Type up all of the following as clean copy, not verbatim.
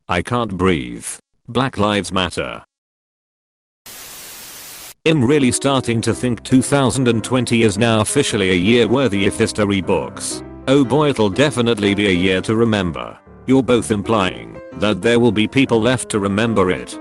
I can't breathe. Black Lives Matter. I'm really starting to think 2020 is now officially a year worthy of history books. Oh boy, it'll definitely be a year to remember. You're both implying that there will be people left to remember it.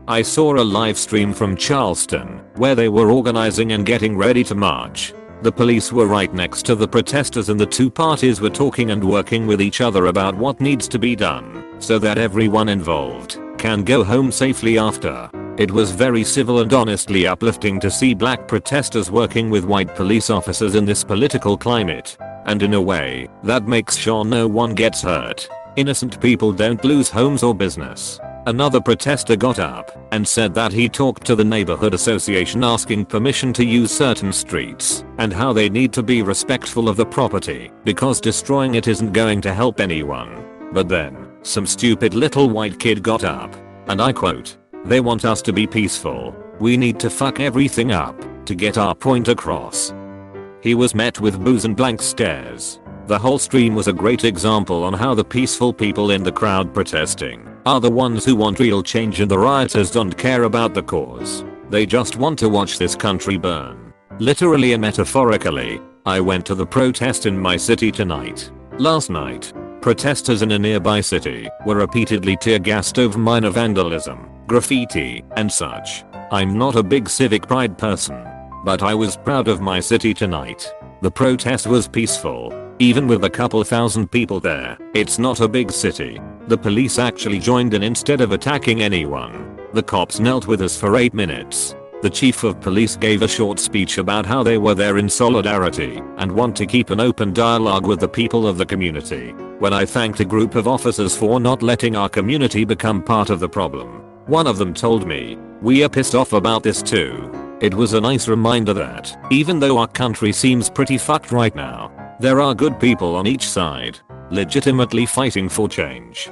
I saw a live stream from Charleston where they were organizing and getting ready to march. The police were right next to the protesters and the two parties were talking and working with each other about what needs to be done so that everyone involved can go home safely after. It was very civil and honestly uplifting to see black protesters working with white police officers in this political climate. And in a way that makes sure no one gets hurt. Innocent people don't lose homes or business. Another protester got up and said that he talked to the neighborhood association asking permission to use certain streets and how they need to be respectful of the property because destroying it isn't going to help anyone. But then, some stupid little white kid got up, and I quote, "They want us to be peaceful. We need to fuck everything up to get our point across." He was met with boos and blank stares. The whole stream was a great example on how the peaceful people in the crowd protesting are the ones who want real change and the rioters don't care about the cause. They just want to watch this country burn. Literally and metaphorically, I went to the protest in my city tonight. Last night, protesters in a nearby city were repeatedly tear-gassed over minor vandalism, graffiti, and such. I'm not a big civic pride person, but I was proud of my city tonight. The protest was peaceful. Even with a couple thousand people there, it's not a big city. The police actually joined in instead of attacking anyone. The cops knelt with us for 8 minutes. The chief of police gave a short speech about how they were there in solidarity and want to keep an open dialogue with the people of the community. When I thanked a group of officers for not letting our community become part of the problem, one of them told me, "We are pissed off about this too." It was a nice reminder that, even though our country seems pretty fucked right now, there are good people on each side, legitimately fighting for change.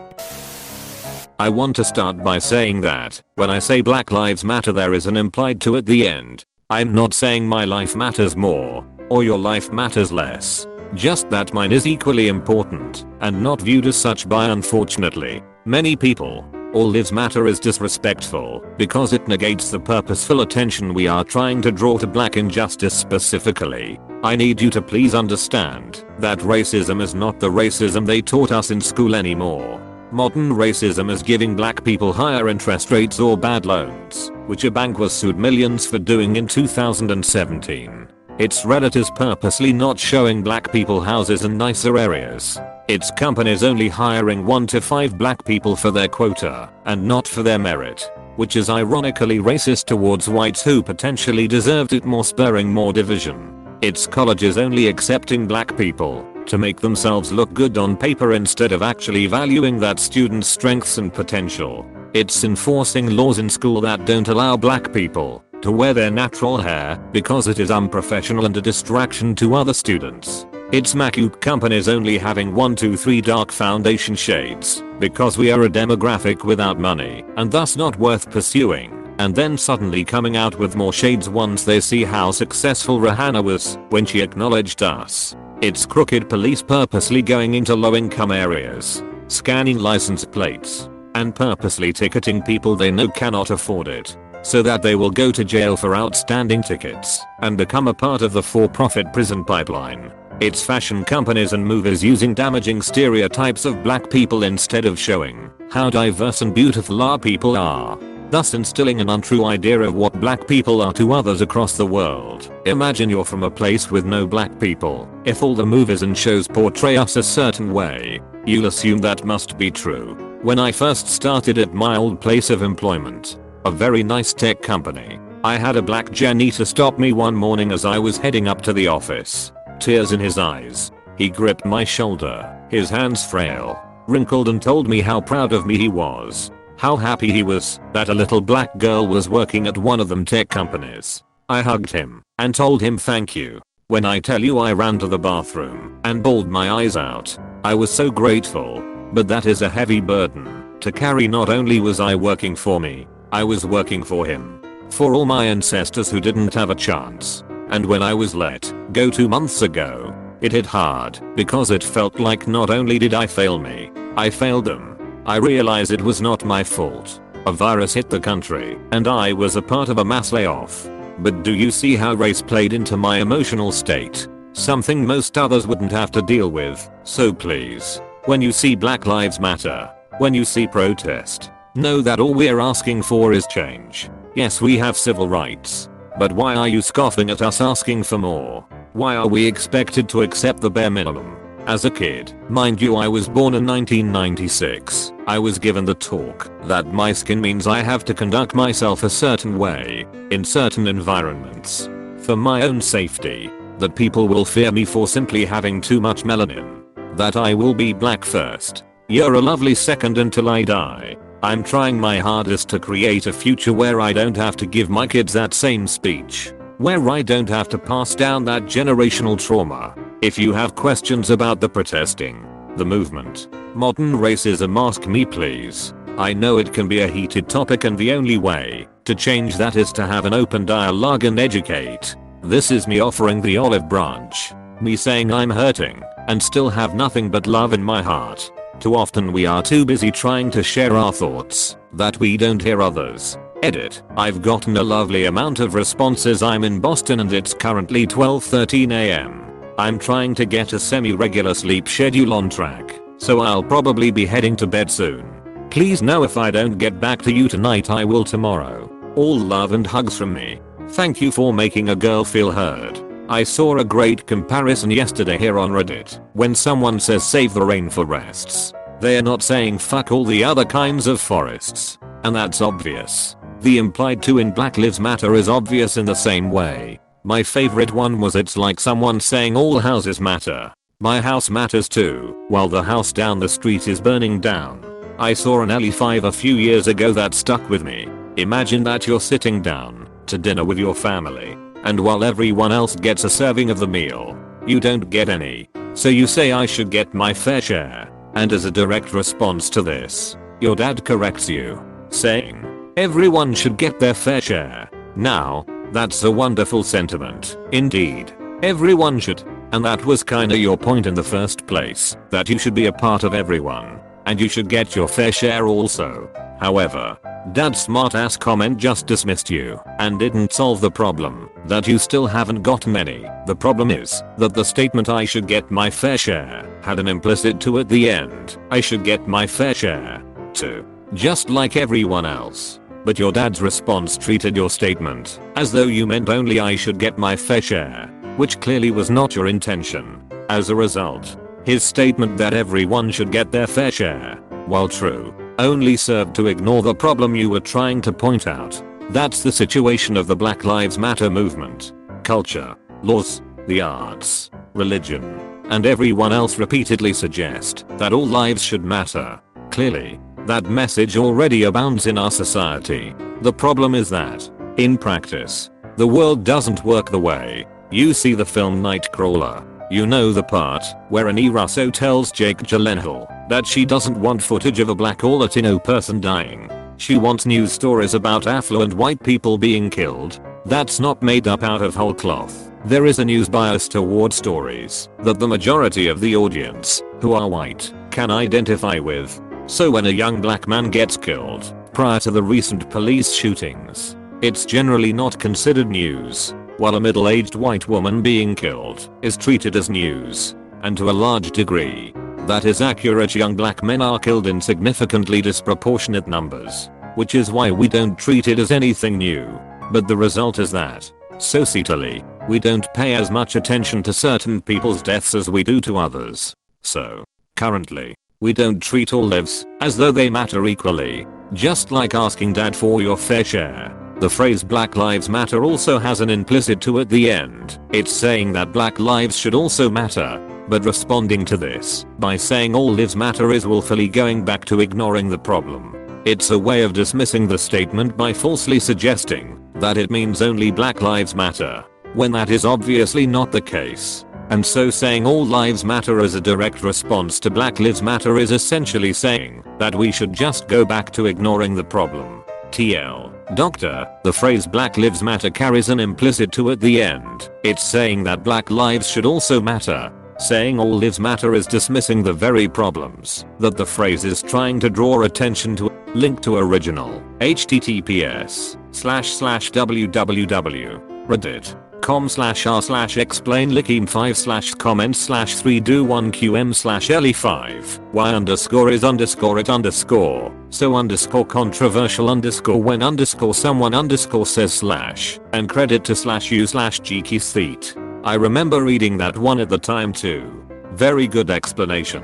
I want to start by saying that, when I say Black Lives Matter there is an implied to at the end. I'm not saying my life matters more, or your life matters less. Just that mine is equally important, and not viewed as such by unfortunately many people. All lives matter is disrespectful, because it negates the purposeful attention we are trying to draw to black injustice specifically. I need you to please understand that racism is not the racism they taught us in school anymore. Modern racism is giving black people higher interest rates or bad loans, which a bank was sued millions for doing in 2017. It's Reddit is purposely not showing black people houses in nicer areas. It's companies only hiring 1 to 5 black people for their quota and not for their merit, which is ironically racist towards whites who potentially deserved it more, spurring more division. It's colleges only accepting black people to make themselves look good on paper instead of actually valuing that student's strengths and potential. It's enforcing laws in school that don't allow black people to wear their natural hair because it is unprofessional and a distraction to other students. It's makeup companies only having 1 to 3 dark foundation shades because we are a demographic without money and thus not worth pursuing, and then suddenly coming out with more shades once they see how successful Rihanna was when she acknowledged us. It's crooked police purposely going into low-income areas, scanning license plates, and purposely ticketing people they know cannot afford it, so that they will go to jail for outstanding tickets and become a part of the for-profit prison pipeline. It's fashion companies and movies using damaging stereotypes of black people instead of showing how diverse and beautiful our people are, thus instilling an untrue idea of what black people are to others across the world. Imagine you're from a place with no black people. If all the movies and shows portray us a certain way, you'll assume that must be true. When I first started at my old place of employment, a very nice tech company, I had a black janitor stop me one morning as I was heading up to the office. Tears in his eyes, he gripped my shoulder, his hands frail, wrinkled, and told me how proud of me he was. How happy he was that a little black girl was working at one of them tech companies. I hugged him and told him thank you. When I tell you I ran to the bathroom and bawled my eyes out, I was so grateful. But that is a heavy burden to carry. Not only was I working for me, I was working for him. For all my ancestors who didn't have a chance. And when I was let go 2 months ago, it hit hard because it felt like not only did I fail me, I failed them. I realize it was not my fault. A virus hit the country, and I was a part of a mass layoff. But do you see how race played into my emotional state? Something most others wouldn't have to deal with. So please, when you see Black Lives Matter, when you see protest, know that all we're asking for is change. Yes, we have civil rights. But why are you scoffing at us asking for more? Why are we expected to accept the bare minimum? As a kid, mind you, I was born in 1996, I was given the talk that my skin means I have to conduct myself a certain way, in certain environments, for my own safety, that people will fear me for simply having too much melanin, that I will be black first, you're a lovely second until I die. I'm trying my hardest to create a future where I don't have to give my kids that same speech, where I don't have to pass down that generational trauma. If you have questions about the protesting, the movement, modern racism, ask me please. I know it can be a heated topic and the only way to change that is to have an open dialogue and educate. This is me offering the olive branch. Me saying I'm hurting and still have nothing but love in my heart. Too often we are too busy trying to share our thoughts that we don't hear others. Edit. I've gotten a lovely amount of responses. I'm in Boston and it's currently 12:13 am. I'm trying to get a semi-regular sleep schedule on track, so I'll probably be heading to bed soon. Please know if I don't get back to you tonight I will tomorrow. All love and hugs from me. Thank you for making a girl feel heard. I saw a great comparison yesterday here on Reddit. When someone says save the rainforests, they are not saying fuck all the other kinds of forests. And that's obvious. The implied to in Black Lives Matter is obvious in the same way. My favorite one was it's like someone saying all houses matter. My house matters too, while the house down the street is burning down. I saw an LE5 a few years ago that stuck with me. Imagine that you're sitting down to dinner with your family, and while everyone else gets a serving of the meal, you don't get any. So you say I should get my fair share. And as a direct response to this, your dad corrects you, saying, everyone should get their fair share. Now, that's a wonderful sentiment. Indeed. Everyone should. And that was kinda your point in the first place, that you should be a part of everyone. And you should get your fair share also. However, Dad's smart ass comment just dismissed you and didn't solve the problem that you still haven't gotten any. The problem is that the statement I should get my fair share had an implicit to at the end. I should get my fair share too. Just like everyone else. But your dad's response treated your statement as though you meant only I should get my fair share, which clearly was not your intention. As a result, his statement that everyone should get their fair share, while true, only served to ignore the problem you were trying to point out. That's the situation of the Black Lives Matter movement. Culture, laws, the arts, religion, and everyone else repeatedly suggest that all lives should matter. Clearly, that message already abounds in our society. The problem is that, in practice, the world doesn't work the way. You see the film Nightcrawler. You know the part where Annie Russo tells Jake Gyllenhaal that she doesn't want footage of a black or Latino person dying. She wants news stories about affluent white people being killed. That's not made up out of whole cloth. There is a news bias toward stories that the majority of the audience, who are white, can identify with. So when a young black man gets killed, prior to the recent police shootings, it's generally not considered news, while a middle-aged white woman being killed is treated as news. And to a large degree, that is accurate. Young black men are killed in significantly disproportionate numbers, which is why we don't treat it as anything new. But the result is that, societally, we don't pay as much attention to certain people's deaths as we do to others. So, currently, we don't treat all lives as though they matter equally, just like asking dad for your fair share. The phrase Black Lives Matter also has an implicit to at the end. It's saying that black lives should also matter, but responding to this by saying all lives matter is willfully going back to ignoring the problem. It's a way of dismissing the statement by falsely suggesting that it means only black lives matter, when that is obviously not the case. And so saying all lives matter as a direct response to Black Lives Matter is essentially saying that we should just go back to ignoring the problem. TL. Doctor, the phrase Black Lives Matter carries an implicit to at the end. It's saying that black lives should also matter, saying all lives matter is dismissing the very problems that the phrase is trying to draw attention to. Link to original https://www.reddit.com/r/explain-licking5/comments/3do1qm/ellie5 y_is_it_controversial_when_someone_says/ and credit to /u/geeky I remember reading that one at the time too. Very good explanation.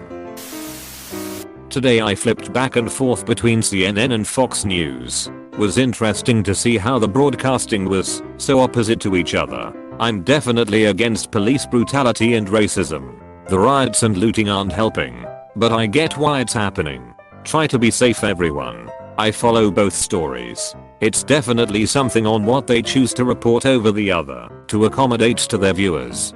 Today I flipped back and forth between CNN and Fox News. Was interesting to see how the broadcasting was so opposite to each other. I'm definitely against police brutality and racism. The riots and looting aren't helping. But I get why it's happening. Try to be safe everyone. I follow both stories. It's definitely something on what they choose to report over the other to accommodate to their viewers.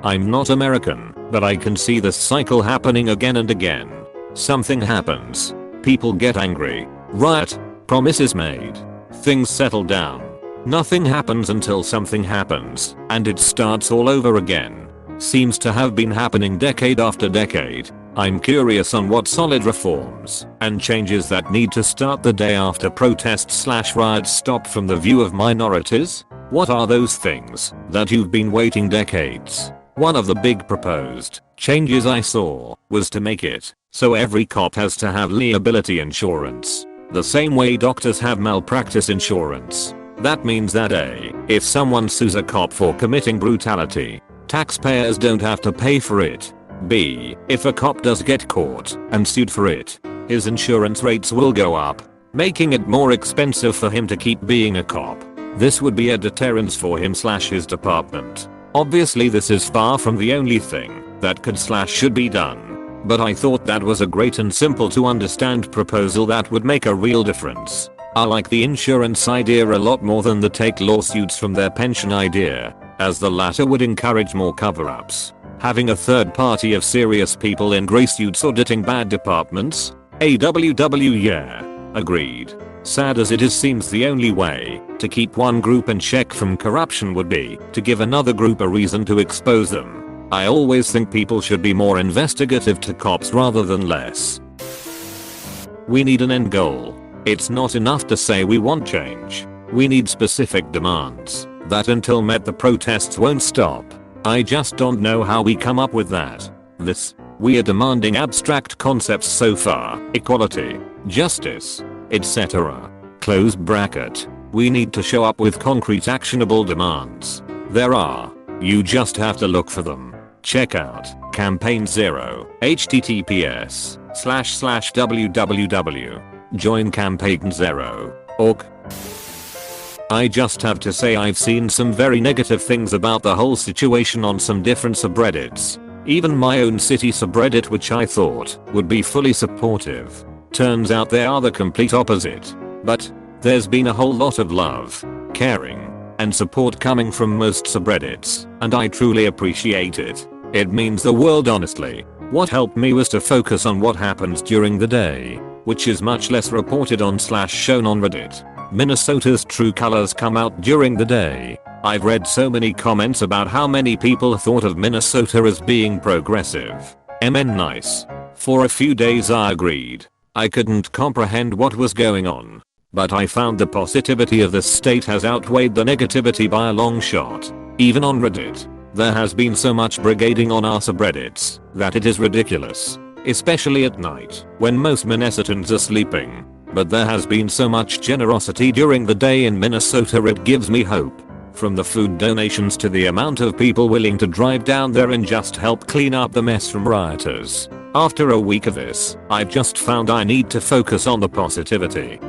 I'm not American, but I can see this cycle happening again and again. Something happens. People get angry. Riot. Promises made. Things settle down. Nothing happens until something happens, and it starts all over again. Seems to have been happening decade after decade. I'm curious on what solid reforms and changes that need to start the day after protests/riots stop from the view of minorities. What are those things that you've been waiting decades? One of the big proposed changes I saw was to make it so every cop has to have liability insurance. The same way doctors have malpractice insurance. That means that A, if someone sues a cop for committing brutality, taxpayers don't have to pay for it. B, if a cop does get caught and sued for it, his insurance rates will go up, making it more expensive for him to keep being a cop. This would be a deterrence for him/his department. Obviously this is far from the only thing that could/should be done. But I thought that was a great and simple to understand proposal that would make a real difference. I like the insurance idea a lot more than the take lawsuits from their pension idea, as the latter would encourage more cover-ups. Having a third party of serious people in gray suits auditing bad departments? Yeah. Agreed. Sad as it is, seems the only way to keep one group in check from corruption would be to give another group a reason to expose them. I always think people should be more investigative to cops rather than less. We need an end goal. It's not enough to say we want change. We need specific demands that until met the protests won't stop. I just don't know how we come up with that. We are demanding abstract concepts so far: equality, justice, etc. Close bracket. We need to show up with concrete actionable demands. There are. You just have to look for them. Check out Campaign Zero https://www.joincampaign0.org. I just have to say I've seen some very negative things about the whole situation on some different subreddits. Even my own city subreddit, which I thought would be fully supportive, turns out they are the complete opposite. But there's been a whole lot of love, caring, and support coming from most subreddits, and I truly appreciate it. It means the world, honestly. What helped me was to focus on what happens during the day, which is much less reported on/shown on Reddit. Minnesota's true colors come out during the day. I've read so many comments about how many people thought of Minnesota as being progressive. Nice. For a few days I agreed. I couldn't comprehend what was going on. But I found the positivity of the state has outweighed the negativity by a long shot. Even on Reddit, there has been so much brigading on our subreddits that it is ridiculous. Especially at night, when most Minnesotans are sleeping. But there has been so much generosity during the day in Minnesota, it gives me hope. From the food donations to the amount of people willing to drive down there and just help clean up the mess from rioters. After a week of this, I've just found I need to focus on the positivity.